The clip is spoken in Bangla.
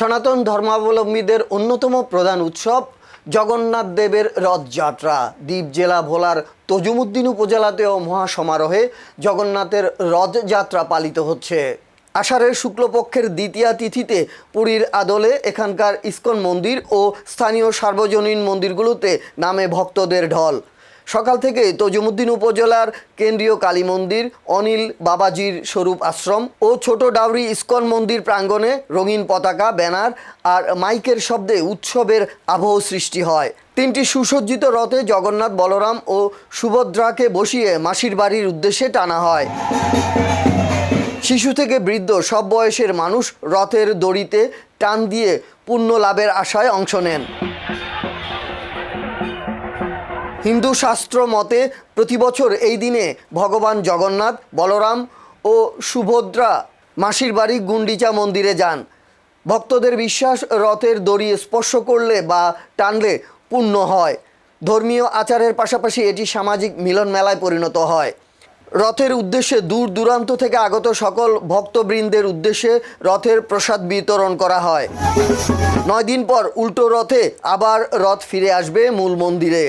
সনাতন ধর্মাবলম্বীদের অন্যতম প্রধান উৎসব জগন্নাথ দেবের রথযাত্রা। দ্বীপ জেলা ভোলার তজুমুদ্দিন উপজেলাতেও মহাসমারোহে জগন্নাথের রথযাত্রা পালিত হচ্ছে। আষাঢ়ের শুক্লপক্ষের দ্বিতীয়া তিথিতে পুরীর আদলে এখানকার ইস্কন মন্দির ও স্থানীয় সার্বজনীন মন্দিরগুলোতে নামে ভক্তদের ঢল। সকাল থেকে তজুমুদ্দিন উপজেলার কেন্দ্রীয় কালী মন্দির, অনিল বাবাজির স্বরূপ আশ্রম ও ছোট ডাউরি ইস্কন মন্দির প্রাঙ্গণে রঙিন পতাকা, ব্যানার আর মাইকের শব্দে উৎসবের আবহ সৃষ্টি হয়। তিনটি সুসজ্জিত রথে জগন্নাথ, বলরাম ও সুভদ্রাকে বসিয়ে মাসির বাড়ির উদ্দেশ্যে টানা হয়। শিশু থেকে বৃদ্ধ সব বয়সের মানুষ রথের দড়িতে টান দিয়ে পুণ্য লাভের আশায় অংশ নেন। হিন্দু শাস্ত্র মতে প্রতি বছর এই দিনে ভগবান জগন্নাথ, বলরাম ও সুভদ্রা মাসির বাড়ি গুন্ডিচা মন্দিরে যান। ভক্তদের বিশ্বাস, রথের দড়ি স্পর্শ করলে বা টানলে পুণ্য হয়। ধর্মীয় আচারের পাশাপাশি এটি সামাজিক মিলন মেলায় পরিণত হয়। রথের উদ্দেশ্যে দূর দূরান্ত থেকে আগত সকল ভক্তবৃন্দের উদ্দেশ্যে রথের প্রসাদ বিতরণ করা হয়। 9 দিন পর উল্টো রথে আবার রথ ফিরে আসবে মূল মন্দিরে।